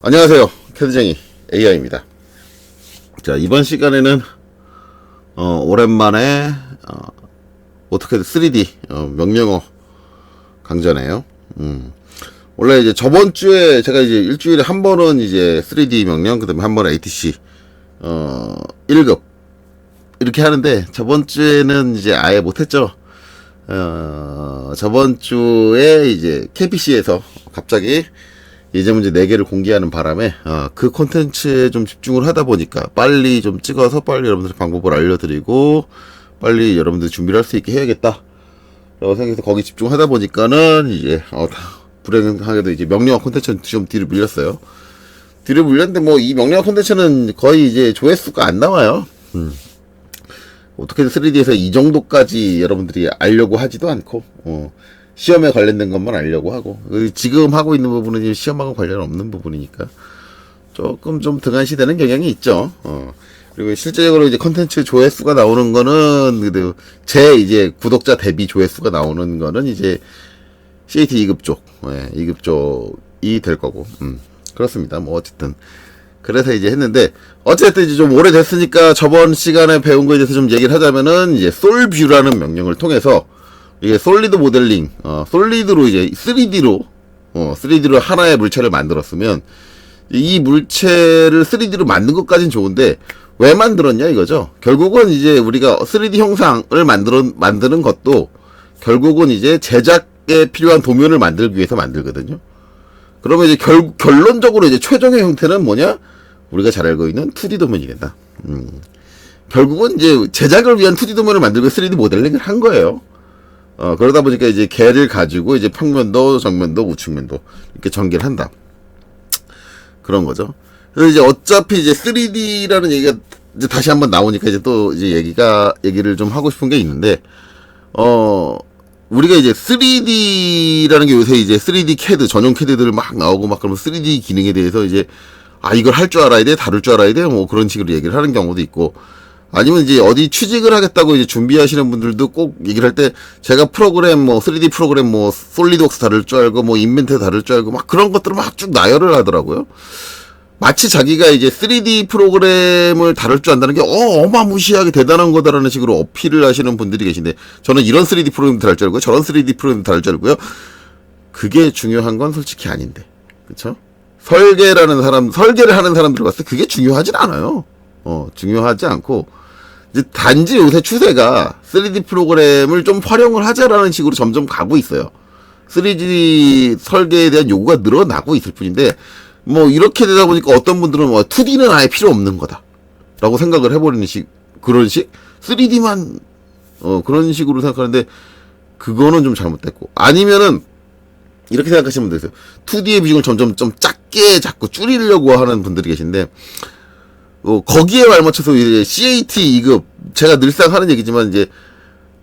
안녕하세요. 캐드쟁이 AI입니다. 자, 이번 시간에는 오랜만에 오토캐드 3D 명령어 강좌네요. 원래 이제 저번 주에 제가 이제 일주일에 한 번은 이제 3D 명령, 그다음에 한 번은 ATC 1급 이렇게 하는데, 저번 주에는 이제 아예 못했죠. 저번 주에 이제 KPC에서 갑자기 예제 문제 4개를 공개하는 바람에 그 콘텐츠에 좀 집중을 하다 보니까 빨리 좀 찍어서 빨리 여러분들 방법을 알려드리고 빨리 여러분들 준비를 할 수 있게 해야겠다 라고 생각해서 거기 집중하다 보니까는 이제 불행하게도 이제 명령어 콘텐츠는 좀 뒤로 밀렸어요. 뒤로 밀렸는데 뭐 이 명령어 콘텐츠는 거의 이제 조회수가 안 나와요. 어떻게든 3D에서 이 정도까지 여러분들이 알려고 하지도 않고 시험에 관련된 것만 알려고 하고, 지금 하고 있는 부분은 시험하고 관련 없는 부분이니까 조금 좀 등한시되는 경향이 있죠. 그리고 실제적으로 이제 컨텐츠 조회수가 나오는 거는 제 이제 구독자 대비 조회수가 나오는 거는 이제 CAT 2급 쪽, 2급 쪽이 될 거고, 그렇습니다. 뭐 어쨌든 그래서 이제 했는데, 어쨌든 이제 좀 오래됐으니까 저번 시간에 배운 거에 대해서 좀 얘기를 하자면은, 이제 솔뷰라는 명령을 통해서 이게 솔리드 모델링, 솔리드로 이제 3D로 하나의 물체를 만들었으면, 이 물체를 3D로 만든 것까진 좋은데, 왜 만들었냐 이거죠. 결국은 이제 우리가 3D 형상을 만드는 것도, 결국은 이제 제작에 필요한 도면을 만들기 위해서 만들거든요. 그러면 이제 결론적으로 이제 최종의 형태는 뭐냐? 우리가 잘 알고 있는 2D 도면이 된다. 결국은 이제 제작을 위한 2D 도면을 만들고 3D 모델링을 한 거예요. 그러다 보니까 이제 걔를 가지고 이제 평면도, 정면도, 우측면도 이렇게 전개를 한다. 그런 거죠. 그래서 이제 어차피 이제 3D라는 얘기가 이제 다시 한번 나오니까 이제 또 이제 얘기를 좀 하고 싶은 게 있는데, 우리가 이제 3D라는 게 요새 이제 3D CAD, 전용 CAD들 막 나오고 막 그러면 3D 기능에 대해서 이제, 이걸 할 줄 알아야 돼? 다룰 줄 알아야 돼? 뭐 그런 식으로 얘기를 하는 경우도 있고, 아니면 이제 어디 취직을 하겠다고 이제 준비하시는 분들도 꼭 얘기를 할 때, 제가 프로그램 3D 프로그램 솔리드웍스 다룰 줄 알고 인벤트 다룰 줄 알고 막 그런 것들을 막 쭉 나열을 하더라고요. 마치 자기가 이제 3D 프로그램을 다룰 줄 안다는 게 어마무시하게 대단한 거다라는 식으로 어필을 하시는 분들이 계신데, 저는 이런 3D 프로그램 다룰 줄 알고요, 저런 3D 프로그램 다룰 줄 알고요. 그게 중요한 건 솔직히 아닌데, 그쵸? 설계를 하는 사람들 봤을 때 그게 중요하진 않아요. 중요하지 않고, 이제 단지 요새 추세가 3D 프로그램을 좀 활용을 하자라는 식으로 점점 가고 있어요. 3D 설계에 대한 요구가 늘어나고 있을 뿐인데, 뭐 이렇게 되다 보니까 어떤 분들은 2D는 아예 필요 없는 거다 라고 생각을 해버리는 그런 식 3D만 그런 식으로 생각하는데, 그거는 좀 잘못됐고, 아니면은 이렇게 생각하시면 되세요. 2D의 비중을 점점 좀 작게 자꾸 줄이려고 하는 분들이 계신데, 거기에 발맞춰서 이제 CAT 2급, 제가 늘상 하는 얘기지만, 이제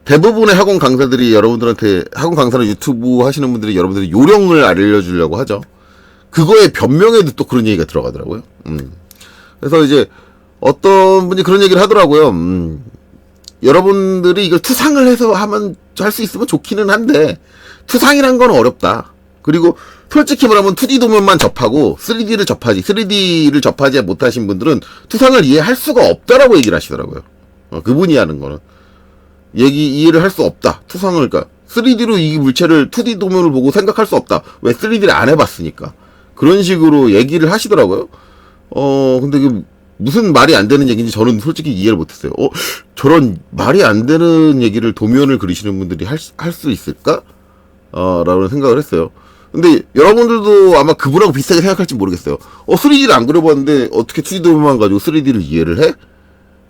대부분의 학원 강사들이 여러분들한테, 학원 강사나 유튜브 하시는 분들이 여러분들이 요령을 알려주려고 하죠. 그거에 변명에도 또 그런 얘기가 들어가더라고요. 그래서 이제 어떤 분이 그런 얘기를 하더라고요. 여러분들이 이걸 투상을 해서 할 수 있으면 좋기는 한데, 투상이란 건 어렵다. 그리고 솔직히 말하면 2D 도면만 접하고 3D를 접하지 못하신 분들은 투상을 이해할 수가 없다라고 얘기를 하시더라고요. 그분이 하는 거는 이해를 할 수 없다. 투상을, 그러니까 3D로 이 물체를 2D 도면을 보고 생각할 수 없다. 왜? 3D를 안 해봤으니까. 그런 식으로 얘기를 하시더라고요. 근데 무슨 말이 안 되는 얘기인지 저는 솔직히 이해를 못했어요. 저런 말이 안 되는 얘기를 도면을 그리시는 분들이 할 수 있을까? 라는 생각을 했어요. 근데 여러분들도 아마 그분하고 비슷하게 생각할지 모르겠어요. 3D를 안 그려봤는데 어떻게 2D 도면만 가지고 3D를 이해를 해?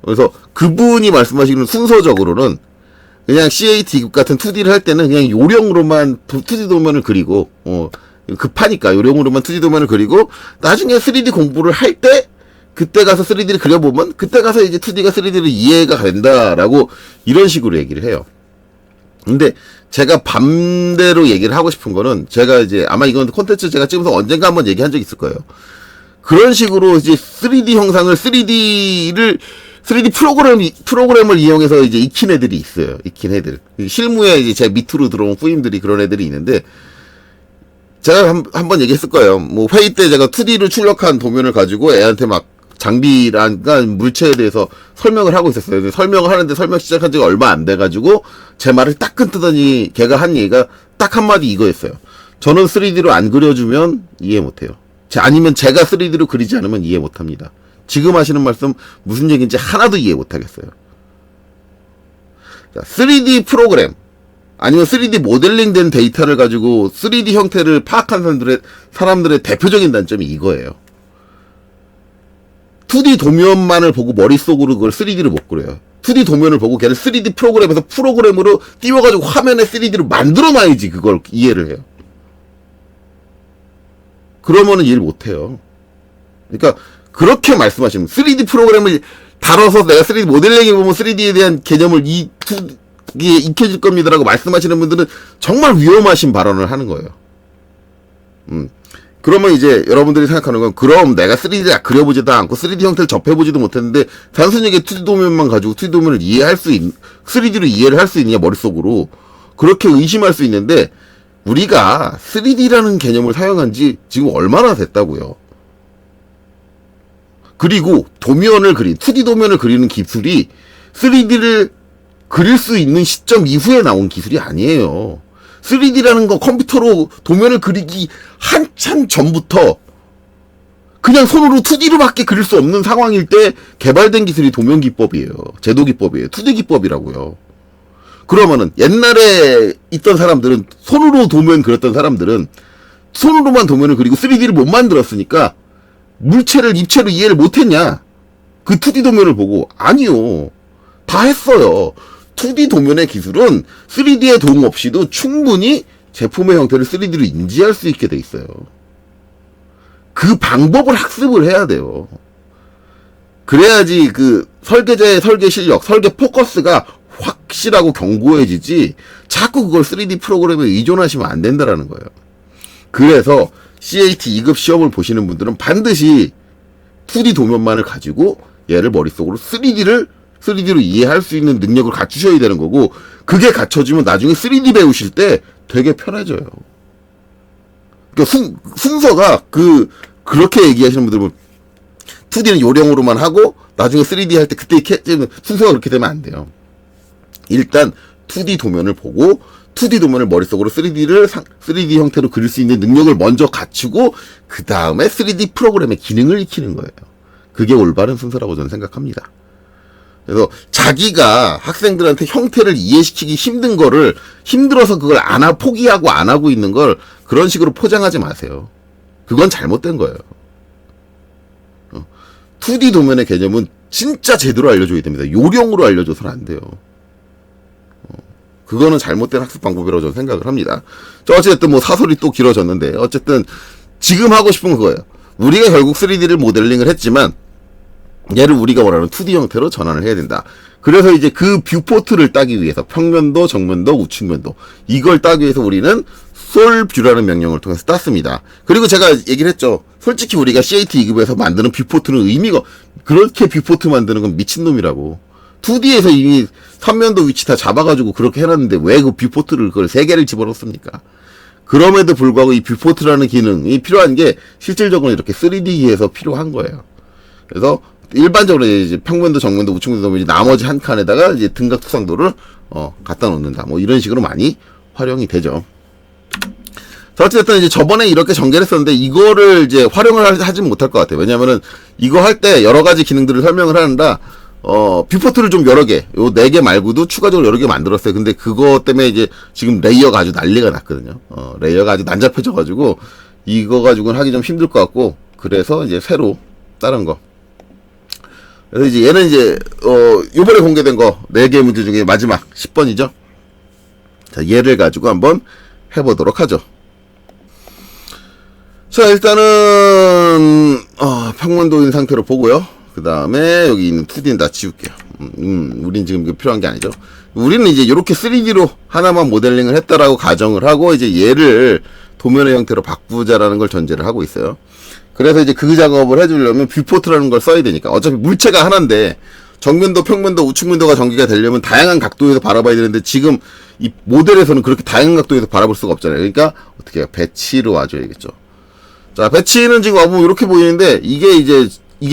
그래서 그분이 말씀하시는 순서적으로는 그냥 CAT 같은 2D를 할 때는 그냥 요령으로만 2D 도면을 그리고, 급하니까 요령으로만 2D 도면을 그리고, 나중에 3D 공부를 할 때 그때 가서 3D를 그려보면 그때 가서 이제 2D가 3D를 이해가 된다라고 이런 식으로 얘기를 해요. 근데 제가 반대로 얘기를 하고 싶은 거는, 제가 이제 아마 이건 콘텐츠 제가 찍으면서 언젠가 한번 얘기한 적 있을 거예요. 그런 식으로 이제 3D 형상을 3D 프로그램을 이용해서 이제 익힌 애들이 있어요. 익힌 애들. 실무에 이제 제 밑으로 들어온 후임들이 그런 애들이 있는데, 제가 한 번 얘기했을 거예요. 뭐 회의 때 제가 2D를 출력한 도면을 가지고 애한테 막 장비란가 물체에 대해서 설명을 하고 있었어요. 근데 설명을 하는데 설명 시작한 지가 얼마 안 돼가지고 제 말을 딱 끊더니 걔가 한 얘기가 딱 한마디 이거였어요. 저는 3D로 안 그려주면 이해 못해요. 아니면 제가 3D로 그리지 않으면 이해 못합니다. 지금 하시는 말씀 무슨 얘기인지 하나도 이해 못하겠어요. 자, 3D 프로그램 아니면 3D 모델링 된 데이터를 가지고 3D 형태를 파악한 사람들의 대표적인 단점이 이거예요. 2D 도면만을 보고 머릿속으로 그걸 3D로 못 그려요. 2D 도면을 보고 걔를 3D 프로그램에서 프로그램으로 띄워가지고 화면에 3D로 만들어놔야지 그걸 이해를 해요. 그러면은 이해를 못해요. 그러니까 그렇게 말씀하시면 3D 프로그램을 다뤄서 내가 3D 모델링에 보면 3D에 대한 개념을 이게 익혀질 겁니다라고 말씀하시는 분들은 정말 위험하신 발언을 하는 거예요. 그러면 이제 여러분들이 생각하는 건 그럼 내가 3D를 그려보지도 않고 3D 형태를 접해보지도 못했는데 단순히 2D 도면만 가지고 2D 도면을 3D로 이해를 할 수 있느냐 머릿속으로 그렇게 의심할 수 있는데 우리가 3D라는 개념을 사용한 지 지금 얼마나 됐다고요. 그리고 2D 도면을 그리는 기술이 3D를 그릴 수 있는 시점 이후에 나온 기술이 아니에요. 3D라는 거 컴퓨터로 도면을 그리기 한참 전부터 그냥 손으로 2D로밖에 그릴 수 없는 상황일 때 개발된 기술이 도면 기법이에요. 제도 기법이에요. 2D 기법이라고요. 그러면은 옛날에 있던 사람들은 손으로 도면 그렸던 사람들은 손으로만 도면을 그리고 3D를 못 만들었으니까 물체를 입체로 이해를 못했냐? 그 2D 도면을 보고 아니요. 다 했어요. 2D 도면의 기술은 3D의 도움 없이도 충분히 제품의 형태를 3D로 인지할 수 있게 돼 있어요. 그 방법을 학습을 해야 돼요. 그래야지 그 설계자의 설계 실력, 설계 포커스가 확실하고 견고해지지 자꾸 그걸 3D 프로그램에 의존하시면 안 된다라는 거예요. 그래서 CAT 2급 시험을 보시는 분들은 반드시 2D 도면만을 가지고 얘를 머릿속으로 3D로 이해할 수 있는 능력을 갖추셔야 되는 거고 그게 갖춰지면 나중에 3D 배우실 때 되게 편해져요. 그러니까 순서가 그렇게 얘기하시는 분들 보면 2D는 요령으로만 하고 나중에 3D 할 때 그때 순서가 그렇게 되면 안 돼요. 일단 2D 도면을 보고 2D 도면을 머릿속으로 3D 형태로 그릴 수 있는 능력을 먼저 갖추고 그 다음에 3D 프로그램의 기능을 익히는 거예요. 그게 올바른 순서라고 저는 생각합니다. 그래서 자기가 학생들한테 형태를 이해시키기 힘들어서 그걸 포기하고 안 하고 있는 걸 그런 식으로 포장하지 마세요. 그건 잘못된 거예요. 2D 도면의 개념은 진짜 제대로 알려줘야 됩니다. 요령으로 알려줘서는 안 돼요. 그거는 잘못된 학습 방법이라고 저는 생각을 합니다. 어쨌든 뭐 사설이 또 길어졌는데 어쨌든 지금 하고 싶은 그거예요. 우리가 결국 3D를 모델링을 했지만 얘를 우리가 원하는 2D 형태로 전환을 해야 된다. 그래서 이제 그 뷰포트를 따기 위해서 평면도, 정면도, 우측면도 이걸 따기 위해서 우리는 솔뷰라는 명령을 통해서 땄습니다. 그리고 제가 얘기를 했죠. 솔직히 우리가 CAT 2급에서 만드는 뷰포트는 그렇게 뷰포트 만드는 건 미친놈이라고. 2D에서 이미 선면도 위치 다 잡아가지고 그렇게 해놨는데 왜 그 뷰포트를 그걸 3개를 집어넣습니까? 그럼에도 불구하고 이 뷰포트라는 기능이 필요한 게 실질적으로 이렇게 3D에서 필요한 거예요. 그래서 일반적으로 이제 평면도, 정면도, 우측면도 이제 나머지 한 칸에다가 이제 등각 투상도를 갖다 놓는다. 뭐 이런 식으로 많이 활용이 되죠. 자, 어쨌든 이제 저번에 이렇게 전개를 했었는데 이거를 이제 활용을 하진 못할 것 같아요. 왜냐면은 이거 할 때 여러 가지 기능들을 설명을 하는데 뷰포트를 좀 여러 개, 요 4개 말고도 추가적으로 여러 개 만들었어요. 근데 그거 때문에 이제 지금 레이어가 아주 난리가 났거든요. 레이어가 아주 난잡해져가지고 이거 가지고는 하기 좀 힘들 것 같고 그래서 이제 새로 다른 거. 그래서 이제 얘는 이제 요번에 공개된 거 4개 문제 중에 마지막 10번이죠. 자, 얘를 가지고 한번 해보도록 하죠. 자, 일단은 평면도인 상태로 보고요. 그 다음에 여기 있는 2D는 다 지울게요. 우린 지금 이거 필요한 게 아니죠. 우리는 이제 이렇게 3D로 하나만 모델링을 했다라고 가정을 하고 이제 얘를 도면의 형태로 바꾸자라는 걸 전제를 하고 있어요. 그래서 이제 그 작업을 해주려면 뷰포트라는 걸 써야 되니까 어차피 물체가 하나인데 정면도, 평면도, 우측면도가 전개가 되려면 다양한 각도에서 바라봐야 되는데 지금 이 모델에서는 그렇게 다양한 각도에서 바라볼 수가 없잖아요. 그러니까 어떻게 해요? 배치로 와줘야겠죠. 자, 배치는 지금 와보면 이렇게 보이는데 이게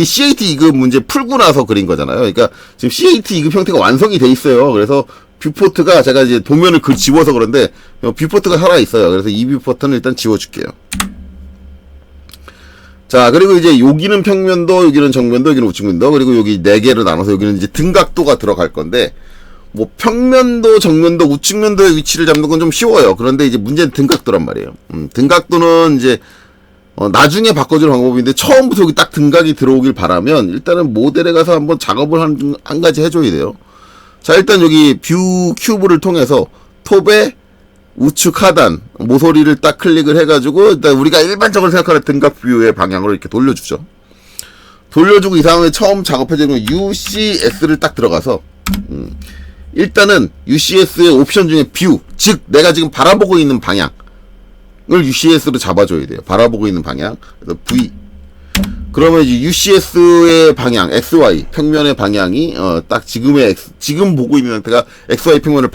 CAT 2급 문제 풀고 나서 그린 거잖아요. 그러니까 지금 CAT 2급 형태가 완성이 돼 있어요. 그래서 뷰포트가 제가 이제 도면을 지워서 그런데 뷰포트가 살아 있어요. 그래서 이 뷰포트는 일단 지워줄게요. 자, 그리고 이제 여기는 평면도, 여기는 정면도, 여기는 우측면도, 그리고 여기 4개로 나눠서 여기는 이제 등각도가 들어갈 건데, 뭐 평면도, 정면도, 우측면도의 위치를 잡는 건 좀 쉬워요. 그런데 이제 문제는 등각도란 말이에요. 등각도는 이제 나중에 바꿔줄 방법인데 처음부터 여기 딱 등각이 들어오길 바라면 일단은 모델에 가서 한번 작업을 한 가지 해줘야 돼요. 자, 일단 여기 뷰 큐브를 통해서 톱에 우측 하단 모서리를 딱 클릭을 해가지고 일단 우리가 일반적으로 생각하는 등각 뷰의 방향으로 이렇게 돌려주죠. 돌려주고 이 상황에 처음 작업해주는 UCS를 딱 들어가서 일단은 UCS의 옵션 중에 뷰, 즉 내가 지금 바라보고 있는 방향을 UCS로 잡아줘야 돼요. 바라보고 있는 방향. 그래서 V. 그러면 이제 UCS의 방향, XY 평면의 방향이 딱 지금 보고 있는 상태가 XY 평면을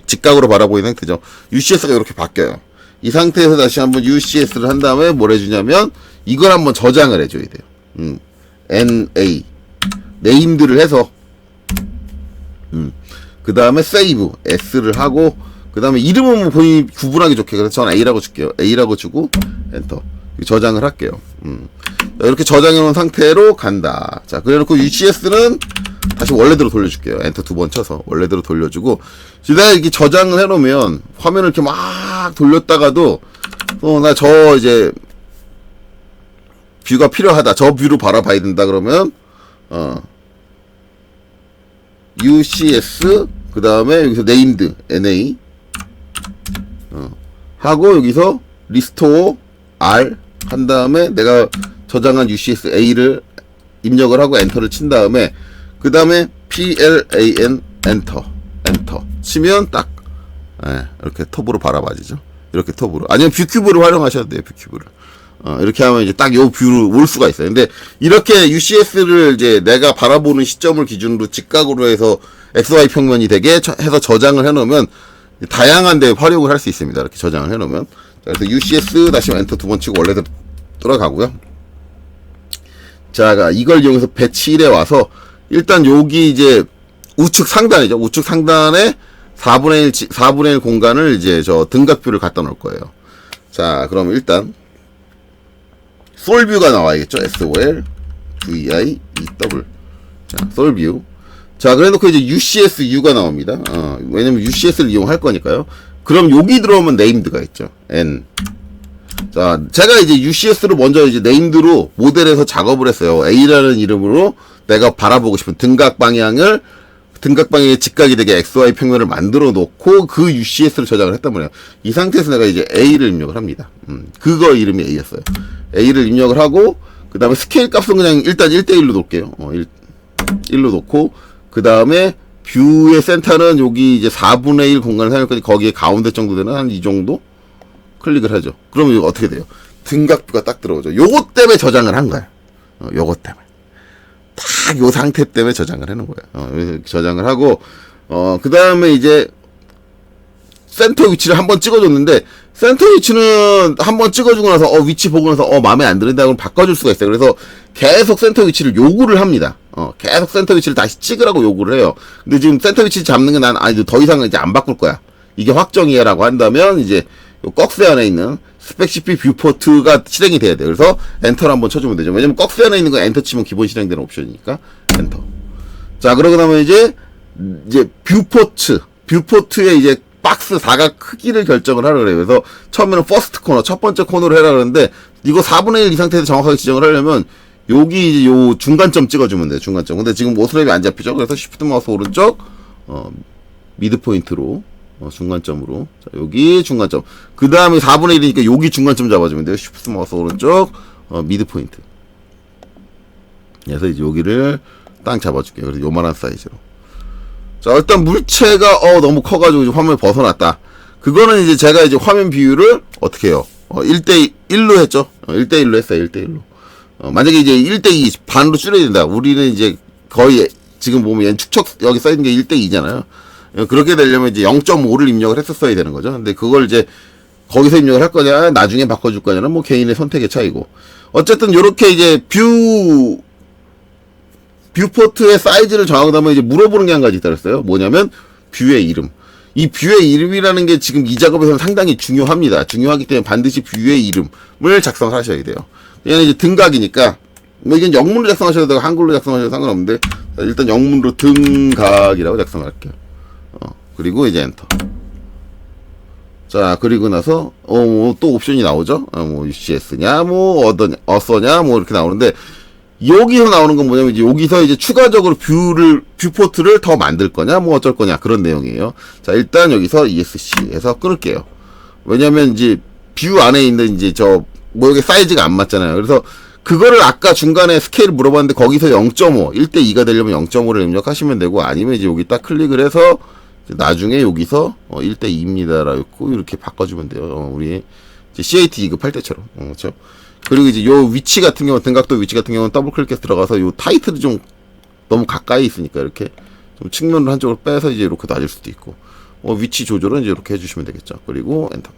직각으로 바라보고 있는 상태죠. UCS가 이렇게 바뀌어요. 이 상태에서 다시 한번 UCS를 한 다음에 뭘 해주냐면 이걸 한번 저장을 해줘야 돼요. NA 네임드를 해서 그 다음에 세이브 S를 하고 그 다음에 이름은 뭐 본인이 구분하기 좋게 그래서 전 A라고 줄게요. A라고 주고 엔터 저장을 할게요. 이렇게 저장해 놓은 상태로 간다. 자, 그래놓고 UCS는 다시 원래대로 돌려줄게요. 엔터 2번 쳐서 원래대로 돌려주고 내가 이렇게 저장을 해놓으면 화면을 이렇게 막 돌렸다가도 나 저 이제 뷰가 필요하다. 저 뷰로 바라봐야 된다. 그러면 UCS 그 다음에 여기서 네임드 NA 하고 여기서 리스토어 R 한 다음에 내가 저장한 UCS A를 입력을 하고 엔터를 친 다음에 그 다음에 PLAN 엔터 치면 딱 이렇게 톱으로 바라봐지죠. 이렇게 톱으로 아니면 뷰큐브를 활용하셔도 돼요. 뷰큐브를 이렇게 하면 이제 딱 요 뷰로 올 수가 있어요. 근데 이렇게 UCS를 이제 내가 바라보는 시점을 기준으로 직각으로 해서 XY 평면이 되게 해서 저장을 해놓으면 다양한 데 활용을 할 수 있습니다. 이렇게 저장을 해놓으면. 그래서 UCS 다시 엔터 2번 치고 원래대로 돌아가고요. 자, 이걸 이용해서 배치 1에 와서 일단 여기 이제 우측 상단이죠. 우측 상단에 4분의 1 공간을 이제 저 등각뷰를 갖다 놓을 거예요. 자, 그럼 일단 솔뷰가 나와야겠죠. SOL VI EW. 자, 솔뷰. 자, 그래 놓고 이제 UCSU가 나옵니다. 왜냐면 UCS를 이용할 거니까요. 그럼 여기 들어오면 네임드가 있죠. N. 자, 제가 이제 UCS로 먼저 이제 네임드로 모델에서 작업을 했어요. A라는 이름으로 내가 바라보고 싶은 등각 방향에 직각이 되게 XY 평면을 만들어 놓고 그 UCS를 저장을 했단 말이에요. 이 상태에서 내가 이제 A를 입력을 합니다. 그거 이름이 A였어요. A를 입력을 하고, 그 다음에 스케일 값은 그냥 일단 1대1로 놓을게요. 1로 놓고, 그 다음에 뷰의 센터는 여기 이제 4분의 1 공간을 사용할 거니 거기에 가운데 정도 되는 한 이 정도 클릭을 하죠. 그러면 이거 어떻게 돼요? 등각뷰가 딱 들어오죠. 요것 때문에 저장을 한 거야. 요것 때문에. 딱 요 상태 때문에 저장을 해놓은 거야. 저장을 하고, 그 다음에 이제 센터 위치를 한번 찍어줬는데, 센터 위치는 한번 찍어주고 나서, 위치 보고 나서, 마음에 안 드는다. 그럼 바꿔줄 수가 있어요. 그래서 계속 센터 위치를 요구를 합니다. 계속 센터 위치를 다시 찍으라고 요구를 해요. 근데 지금 센터 위치 잡는 게 난, 더 이상은 이제 안 바꿀 거야. 이게 확정이야. 라고 한다면, 이제, 요 꺽쇠 안에 있는 스펙시피 뷰포트가 실행이 돼야 돼요. 그래서 엔터를 한번 쳐주면 되죠. 왜냐면 꺽쇠 안에 있는 거 엔터 치면 기본 실행되는 옵션이니까, 엔터. 자, 그러고 나면 이제 뷰포트의 이제 박스 사각 크기를 결정을 하라 그래요. 그래서 처음에는 퍼스트 코너, 첫 번째 코너로 해라 그러는데, 이거 4분의 1 이 상태에서 정확하게 지정을 하려면, 여기 이제 요 중간점 찍어주면 돼요. 중간점. 근데 지금 오스랩이 안 잡히죠. 그래서 시프트 마우스 오른쪽, 미드 포인트로, 중간점으로. 자, 여기 중간점. 그 다음에 4분의 1이니까 여기 중간점 잡아주면 돼요. 시프트 마우스 오른쪽, 미드 포인트. 그래서 이제 여기를 딱 잡아줄게요. 그래서 요만한 사이즈로. 자, 일단 물체가, 너무 커가지고 이제 화면을 벗어났다. 그거는 이제 제가 이제 화면 비율을 어떻게 해요? 1대1로 했죠? 1대1로 했어요. 1대1로. 만약에 이제 1대2 반으로 줄여야 된다. 우리는 이제 거의 지금 보면 얘는 축척 여기 써있는 게 1:2잖아요. 그렇게 되려면 이제 0.5를 입력을 했었어야 되는 거죠. 근데 그걸 이제 거기서 입력을 할 거냐, 나중에 바꿔줄 거냐는 뭐 개인의 선택의 차이고. 어쨌든 요렇게 이제 뷰포트의 사이즈를 정하고 나면 이제 물어보는 게 한 가지 있다 그랬어요. 뭐냐면 뷰의 이름. 이 뷰의 이름이라는 게 지금 이 작업에서는 상당히 중요합니다. 중요하기 때문에 반드시 뷰의 이름을 작성하셔야 돼요. 얘는 이제 등각이니까 뭐 이건 영문으로 작성하셔도 되고 한글로 작성하셔도 상관없는데 일단 영문으로 등각이라고 작성할게요. 그리고 이제 엔터. 자, 그리고 나서 또 옵션이 나오죠. 뭐 UCS냐, 뭐 어서냐, 뭐 이렇게 나오는데 여기서 나오는 건 뭐냐면 이제 여기서 이제 추가적으로 뷰포트를 더 만들 거냐, 뭐 어쩔 거냐 그런 내용이에요. 자, 일단 여기서 ESC에서 끊을게요. 왜냐면 이제 뷰 안에 있는 이제 뭐 여기 사이즈가 안 맞잖아요. 그래서 그거를 아까 중간에 스케일 물어봤는데 거기서 0.5, 1:2가 되려면 0.5를 입력하시면 되고 아니면 이제 여기 딱 클릭을 해서 나중에 여기서 1:2입니다라고 이렇게 바꿔주면 돼요. 우리 이제 CAT 기급할 때처럼. 그렇죠? 그리고 이제 요 위치 같은 경우, 등각도 위치 같은 경우는 더블 클릭해서 들어가서 요 타이틀이 좀 너무 가까이 있으니까 이렇게 좀 측면을 한쪽으로 빼서 이제 이렇게 놔줄 수도 있고, 위치 조절은 이제 이렇게 해주시면 되겠죠. 그리고 엔터.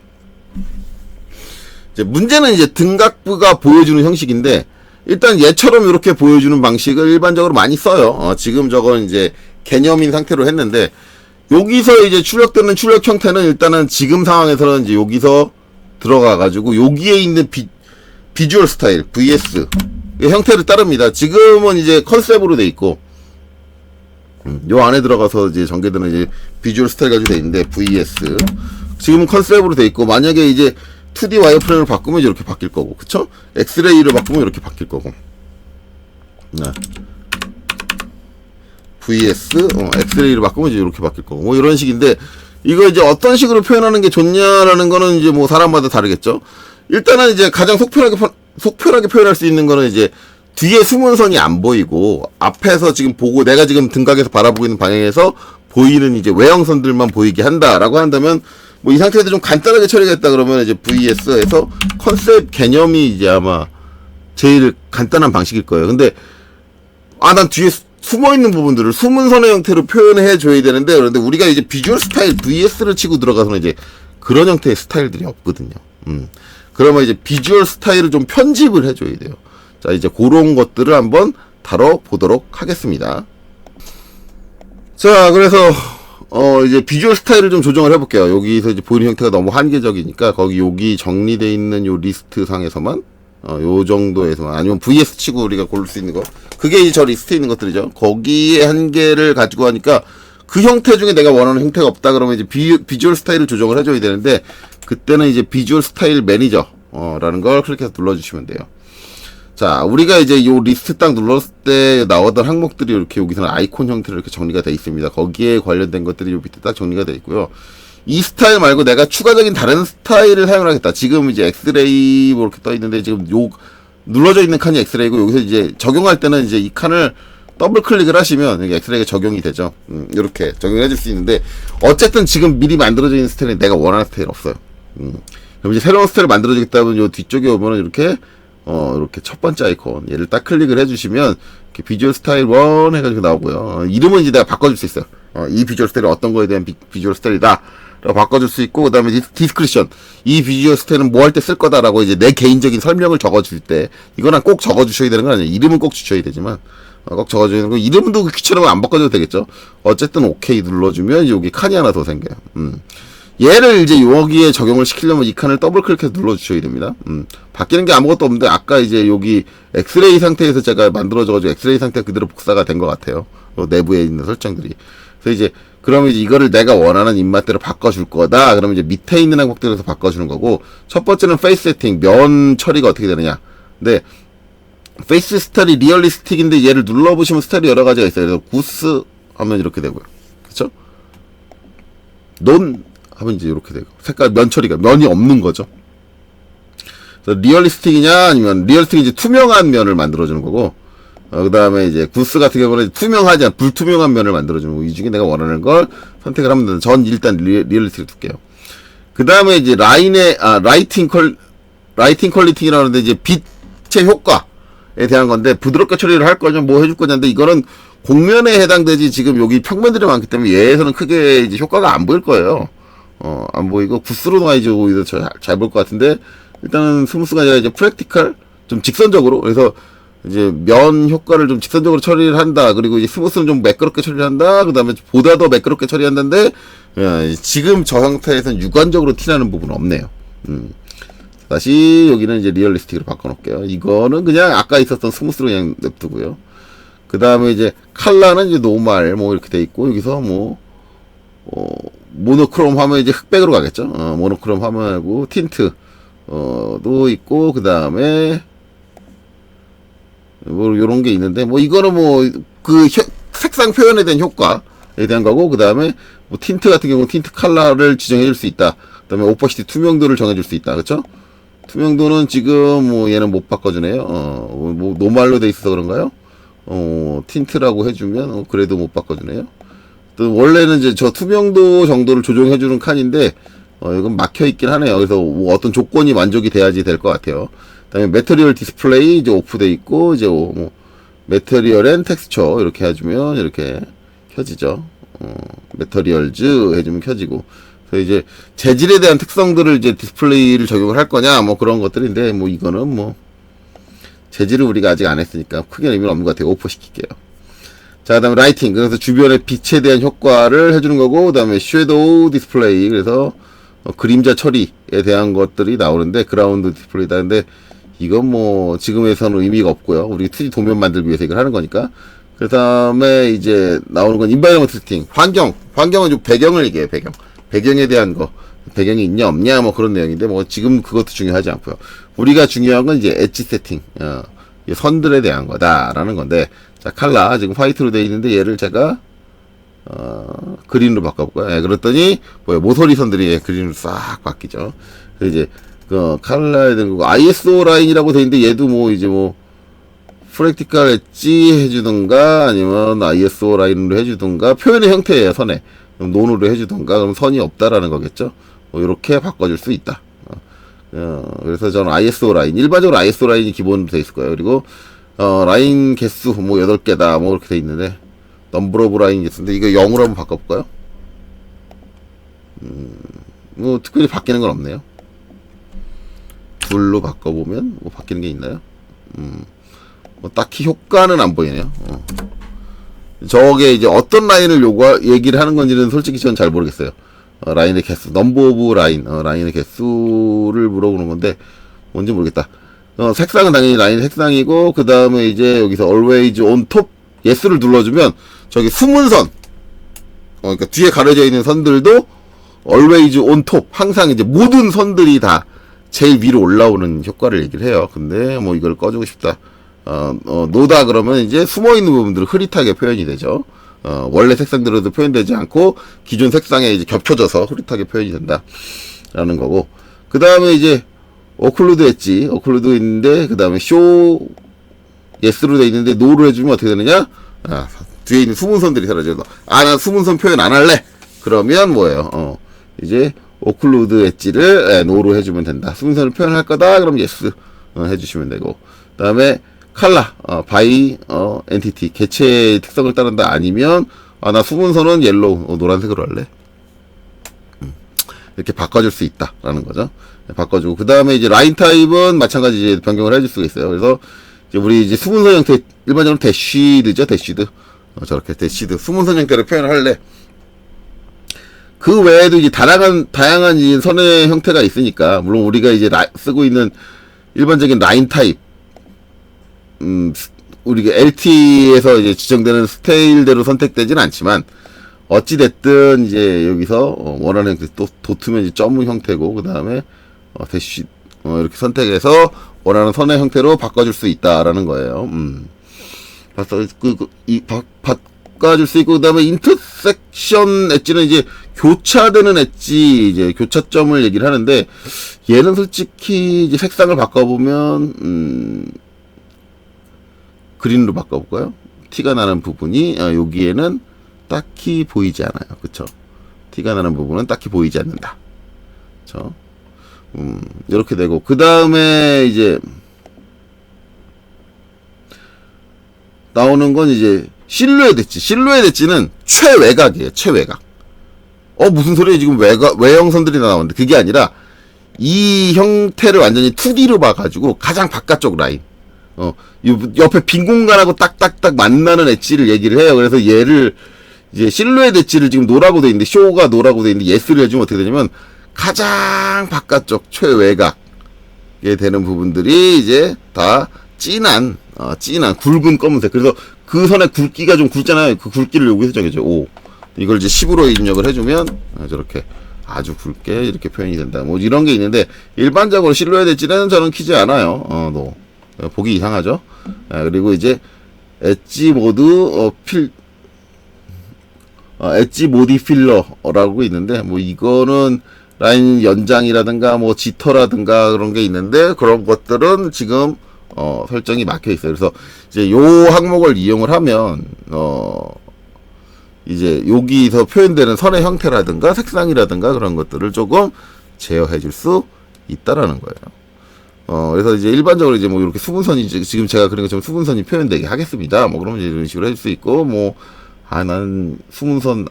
이제 문제는 이제 등각부가 보여주는 형식인데, 일단 얘처럼 이렇게 보여주는 방식을 일반적으로 많이 써요. 지금 저건 이제 개념인 상태로 했는데, 여기서 이제 출력되는 출력 형태는 일단은 지금 상황에서는 이제 여기서 들어가가지고 여기에 있는 비주얼 스타일 VS 형태를 따릅니다. 지금은 이제 컨셉으로 돼 있고 요 안에 들어가서 이제 전개되는 이제 비주얼 스타일 가지고 돼 있는데 VS 지금은 컨셉으로 돼 있고 만약에 이제 2D 와이어프레임을 바꾸면 이렇게 바뀔 거고 그쵸? 엑스레이를 바꾸면 이렇게 바뀔 거고 VS 엑스레이를 바꾸면 이제 이렇게 바뀔 거고 뭐 이런 식인데 이거 이제 어떤 식으로 표현하는 게 좋냐라는 거는 이제 뭐 사람마다 다르겠죠. 일단은 이제 가장 속편하게 표현할 수 있는 거는 이제 뒤에 숨은 선이 안 보이고 앞에서 지금 보고 내가 지금 등각에서 바라보고 있는 방향에서 보이는 이제 외형선들만 보이게 한다라고 한다면 뭐 이 상태에서 좀 간단하게 처리했다 그러면 이제 VS에서 컨셉 개념이 이제 아마 제일 간단한 방식일 거예요. 근데 난 뒤에 숨어있는 부분들을 숨은 선의 형태로 표현해 줘야 되는데 그런데 우리가 이제 비주얼 스타일 VS를 치고 들어가서는 이제 그런 형태의 스타일들이 없거든요. 그러면 이제 비주얼 스타일을 좀 편집을 해줘야 돼요. 자, 이제 그런 것들을 한번 다뤄보도록 하겠습니다. 자, 그래서, 이제 비주얼 스타일을 좀 조정을 해볼게요. 여기서 이제 보이는 형태가 너무 한계적이니까, 여기 정리되어 있는 요 리스트 상에서만, 요 정도에서만, 아니면 VS 치고 우리가 고를 수 있는 거. 그게 이제 저 리스트에 있는 것들이죠. 거기에 한계를 가지고 하니까, 그 형태 중에 내가 원하는 형태가 없다 그러면 이제 비주얼 스타일을 조정을 해줘야 되는데, 그때는 이제 비주얼 스타일 매니저 라는 걸 클릭해서 눌러주시면 돼요. 자, 우리가 이제 요 리스트 딱 눌렀을 때 나오던 항목들이 이렇게 여기서는 아이콘 형태로 이렇게 정리가 되어 있습니다. 거기에 관련된 것들이 요 밑에 딱 정리가 되어 있고요. 이 스타일 말고 내가 추가적인 다른 스타일을 사용하겠다. 지금 이제 엑스레이 뭐 이렇게 떠 있는데 지금 요 눌러져 있는 칸이 엑스레이고 여기서 이제 적용할 때는 이제 이 칸을 더블 클릭을 하시면 여기 엑스레이가 적용이 되죠. 이렇게 적용해 줄 수 있는데 어쨌든 지금 미리 만들어져 있는 스타일은 내가 원하는 스타일 없어요. 그럼 이제 새로운 스타일을 만들어주겠다면 요 뒤쪽에 오면은 이렇게 첫 번째 아이콘 얘를 딱 클릭을 해주시면 이렇게 비주얼 스타일 1 해가지고 나오고요. 이름은 이제 내가 바꿔줄 수 있어요. 이 비주얼 스타일이 어떤 거에 대한 비주얼 스타일이다 라고 바꿔줄 수 있고, 그 다음에 디스크리션 이 비주얼 스타일은 뭐 할 때 쓸 거다라고 이제 내 개인적인 설명을 적어줄 때 이거는 꼭 적어주셔야 되는 건 아니에요. 이름은 꼭 주셔야 되지만 꼭 적어줘야 되는 거. 이름도 귀찮으면 안 바꿔줘도 되겠죠. 어쨌든 오케이 눌러주면 여기 칸이 하나 더 생겨요. 얘를 이제 여기에 적용을 시키려면 이 칸을 더블 클릭해서 눌러주셔야 됩니다. 바뀌는 게 아무것도 없는데 아까 이제 여기 엑스레이 상태에서 제가 만들어져가지고 엑스레이 상태 그대로 복사가 된 것 같아요. 내부에 있는 설정들이. 그래서 이제 그러면 이제 이거를 내가 원하는 입맛대로 바꿔줄 거다. 그러면 이제 밑에 있는 항목들에서 바꿔주는 거고, 첫 번째는 페이스 세팅, 면 처리가 어떻게 되느냐. 근데 페이스 스타일이 리얼리스틱인데 얘를 눌러보시면 스타일이 여러 가지가 있어요. 그래서 구스 하면 이렇게 되고요. 그쵸? 논 하면 이제 이렇게 되고, 색깔 면 처리가 면이 없는 거죠. 그래서 리얼리스틱이냐 아니면 리얼리스틱이 이제 투명한 면을 만들어주는 거고, 그 다음에 이제 구스 같은 경우는 투명하지 않은 불투명한 면을 만들어주는 거고, 이 중에 내가 원하는 걸 선택을 하면 되는데 전 일단 리얼리스틱을 둘게요. 그 다음에 이제 라이팅 퀄리티라고 하는데 이제 빛의 효과에 대한 건데 부드럽게 처리를 할 거냐 뭐 해줄 거냐인데 이거는 곡면에 해당되지 지금 여기 평면들이 많기 때문에 얘에서는 크게 이제 효과가 안 보일 거예요. 안 보이고 구스로 나이즈 오히려 잘 볼 것 같은데 일단은 스무스가 아니라 이제 프랙티컬 좀 직선적으로 그래서 이제 면 효과를 좀 직선적으로 처리를 한다. 그리고 이제 스무스는 좀 매끄럽게 처리를 한다. 그 다음에 보다 더 매끄럽게 처리한다는데 지금 저 상태에서는 육안적으로 티나는 부분은 없네요. 다시 여기는 이제 리얼리스틱으로 바꿔놓을게요. 이거는 그냥 아까 있었던 스무스로 그냥 냅두고요. 그 다음에 이제 칼라는 이제 노말 뭐 이렇게 돼 있고 여기서 뭐 모노크롬 화면 이제 흑백으로 가겠죠. 모노크롬 화면하고 틴트 도 있고 그 다음에 뭐 요런 게 있는데 뭐 이거는 뭐 그 색상 표현에 대한 효과에 대한 거고 그 다음에 뭐 틴트 같은 경우는 틴트 컬러를 지정해 줄 수 있다. 그 다음에 오퍼시티 투명도를 정해 줄 수 있다. 그렇죠? 투명도는 지금 뭐 얘는 못 바꿔주네요. 뭐 노말로 돼 있어서 그런가요? 틴트라고 해주면 그래도 못 바꿔주네요. 또 원래는 이제 저 투명도 정도를 조정해 주는 칸인데 이건 막혀 있긴 하네요. 그래서 뭐 어떤 조건이 만족이 돼야지 될 것 같아요. 그다음에 매터리얼 디스플레이 이제 오프돼 있고 이제 뭐 매터리얼 앤 텍스처 이렇게 해주면 이렇게 켜지죠. 매터리얼즈 해주면 켜지고. 그래서 이제 재질에 대한 특성들을 이제 디스플레이를 적용을 할 거냐 뭐 그런 것들인데 뭐 이거는 뭐 재질을 우리가 아직 안 했으니까 크게 의미는 없는 것 같아요. 오프 시킬게요. 자, 그 다음에 라이팅. 그래서 주변의 빛에 대한 효과를 해주는 거고, 그 다음에 섀도우 디스플레이. 그래서 그림자 처리에 대한 것들이 나오는데, 그라운드 디스플레이다. 근데 이건 뭐 지금에서는 의미가 없고요. 우리 2D 도면 만들기 위해서 이걸 하는 거니까. 그 다음에 이제 나오는 건 인바이러먼트 세팅. 환경은 좀 배경을 얘기해요. 배경에 대한 거. 배경이 있냐 없냐 뭐 그런 내용인데 뭐 지금 그것도 중요하지 않고요. 우리가 중요한 건 이제 엣지 세팅. 선들에 대한 거다라는 건데, 자, 칼라 지금 화이트로 되어 있는데 얘를 제가 그린으로 바꿔볼까요? 그랬더니 뭐야 모서리 선들이 그린으로 싹 바뀌죠. 그래서 이제 그 칼라에 대한 거 ISO 라인이라고 되어 있는데 얘도 뭐 이제 뭐 프랙티컬 엣지 해주던가 아니면 ISO 라인으로 해주던가 표현의 형태예요. 선에 논으로 해주던가 그럼 선이 없다라는 거겠죠. 뭐 이렇게 바꿔줄 수 있다. 그래서 저는 ISO 라인, 일반적으로 ISO 라인이 기본으로 돼 있을 거예요. 그리고, 라인 개수, 뭐, 8개다, 뭐, 그렇게 돼 있는데, 넘버 오브 라인 개수인데, 이거 0으로 한번 바꿔볼까요? 뭐, 특별히 바뀌는 건 없네요. 2로 바꿔보면, 뭐, 바뀌는 게 있나요? 뭐, 딱히 효과는 안 보이네요. 저게 이제 어떤 라인을 얘기를 하는 건지는 솔직히 전 잘 모르겠어요. 라인의 개수, 넘버 오브 라인, 라인의 개수를 물어보는 건데, 뭔지 모르겠다. 색상은 당연히 라인 색상이고, 그 다음에 이제 여기서 always on top, yes를 눌러주면, 저기 숨은 선, 그러니까 뒤에 가려져 있는 선들도 always on top, 항상 이제 모든 선들이 다 제일 위로 올라오는 효과를 얘기를 해요. 근데 뭐 이걸 꺼주고 싶다. 노다 그러면 이제 숨어있는 부분들은 흐릿하게 표현이 되죠. 원래 색상대로도 표현되지 않고 기존 색상에 이제 겹쳐져서 흐릿하게 표현이 된다라는 거고. 그 다음에 이제 오클루드 엣지, 오클루드 있는데 그 다음에 쇼 예스로 돼 있는데 노를 해주면 어떻게 되느냐? 뒤에 있는 숨은선들이 사라져서 나 숨은선 표현 안 할래. 그러면 뭐예요? 이제 오클루드 엣지를 노로 해주면 된다. 숨은선을 표현할 거다. 그럼 예스 해주시면 되고. 그 다음에 칼라, 바이, 엔티티, 개체의 특성을 따른다. 아니면, 나 숨은선은 옐로우, 노란색으로 할래. 이렇게 바꿔줄 수 있다. 라는 거죠. 바꿔주고. 그 다음에 이제 라인 타입은 마찬가지 이제 변경을 해줄 수가 있어요. 그래서, 이제 우리 이제 숨은선 형태, 일반적으로 대쉬드죠. 대쉬드. 저렇게 대쉬드. 숨은선 형태를 표현을 할래. 그 외에도 이제 다양한 이제 선의 형태가 있으니까, 물론 우리가 이제 쓰고 있는 일반적인 라인 타입, 우리가 LT에서 이제 지정되는 스타일대로 선택되진 않지만, 어찌됐든, 이제 여기서, 원하는 형태, 또, 도트면 이제 점 형태고, 그 다음에, 대쉬, 이렇게 선택해서, 원하는 선의 형태로 바꿔줄 수 있다라는 거예요. 바꿔줄 수 있고, 그 다음에 인터섹션 엣지는 이제 교차되는 엣지, 이제 교차점을 얘기를 하는데, 얘는 솔직히 이제 색상을 바꿔보면, 그린으로 바꿔볼까요? 티가 나는 부분이 여기에는 딱히 보이지 않아요. 그쵸? 티가 나는 부분은 딱히 보이지 않는다. 그쵸? 이렇게 되고 그 다음에 이제 나오는 건 이제 실루엣 엣지. 실루엣 엣지는 최외곽이에요. 최외곽. 무슨 소리야? 지금 외형선들이 나오는데 그게 아니라 이 형태를 완전히 2D로 봐가지고 가장 바깥쪽 라인. 옆에 빈 공간하고 딱딱딱 만나는 엣지를 얘기를 해요. 그래서 얘를 이제 실루엣 엣지를 지금 노라고 돼 있는데 쇼가 노라고 돼 있는데 예스를 해주면 어떻게 되냐면 가장 바깥쪽 최외곽에 되는 부분들이 이제 다 진한 굵은 검은색. 그래서 그 선의 굵기가 좀 굵잖아요. 그 굵기를 여기서 정해줘. 5. 이걸 이제 10으로 입력을 해주면 저렇게 아주 굵게 이렇게 표현이 된다. 뭐 이런 게 있는데 일반적으로 실루엣 엣지는 저는 키지 않아요. 보기 이상하죠. 그리고 이제 엣지 모드 엣지 모디 필러라고 있는데 뭐 이거는 라인 연장이라든가 뭐 지터라든가 그런 게 있는데 그런 것들은 지금 설정이 막혀 있어요. 그래서 이제 요 항목을 이용을 하면 이제 여기서 표현되는 선의 형태라든가 색상이라든가 그런 것들을 조금 제어해 줄 수 있다라는 거예요. 그래서 이제 일반적으로 이제 뭐 이렇게 수분선이 지금 제가 그런 것처럼 수분선이 표현되게 하겠습니다. 뭐 그러면 이제 이런 식으로 해줄 수 있고 뭐 나는 수분선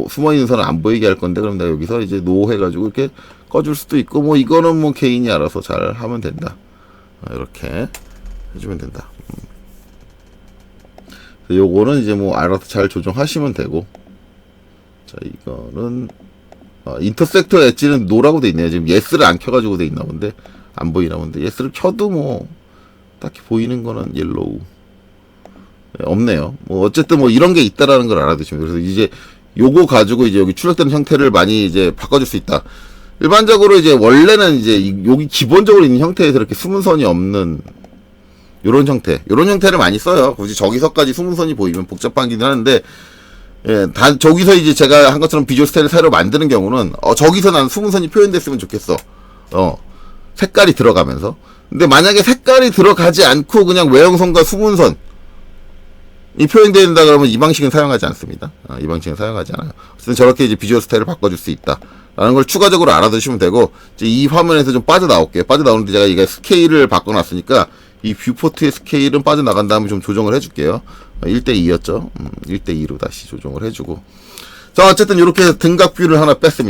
숨어 있는 선을 안 보이게 할 건데 그럼 내가 여기서 이제 노 해가지고 이렇게 꺼줄 수도 있고 뭐 이거는 뭐 개인이 알아서 잘 하면 된다. 이렇게 해주면 된다. 요거는 이제 뭐 알아서 잘 조정하시면 되고. 자, 이거는 인터섹터 엣지는 노라고 돼 있네요. 지금 예스를 안 켜가지고 돼 있나 본데 안 보이나 본데 예스를 켜도 뭐 딱히 보이는 거는 옐로우 없네요. 뭐 어쨌든 뭐 이런 게 있다라는 걸 알아두시면. 그래서 이제 요거 가지고 이제 여기 출력되는 형태를 많이 이제 바꿔줄 수 있다. 일반적으로 이제 원래는 이제 여기 기본적으로 있는 형태에서 이렇게 수문선이 없는 요런 형태를 많이 써요. 굳이 저기서까지 수문선이 보이면 복잡하긴 하는데, 저기서 이제 제가 한 것처럼 비주얼 스타일을 새로 만드는 경우는, 저기서 난 수문선이 표현됐으면 좋겠어. 색깔이 들어가면서. 근데 만약에 색깔이 들어가지 않고 그냥 외형선과 수문선, 이 표현된다 그러면 이 방식은 사용하지 않습니다. 이 방식은 사용하지 않아요. 어쨌든 저렇게 이제 비주얼 스타일을 바꿔줄 수 있다. 라는 걸 추가적으로 알아두시면 되고, 이제 이 화면에서 좀 빠져나올게요. 빠져나오는데 제가 이게 스케일을 바꿔놨으니까, 이 뷰포트의 스케일은 빠져나간 다음에 좀 조정을 해줄게요. 1:2였죠. 1:2로 다시 조정을 해주고. 자, 어쨌든 이렇게 등각 뷰를 하나 뺐습니다.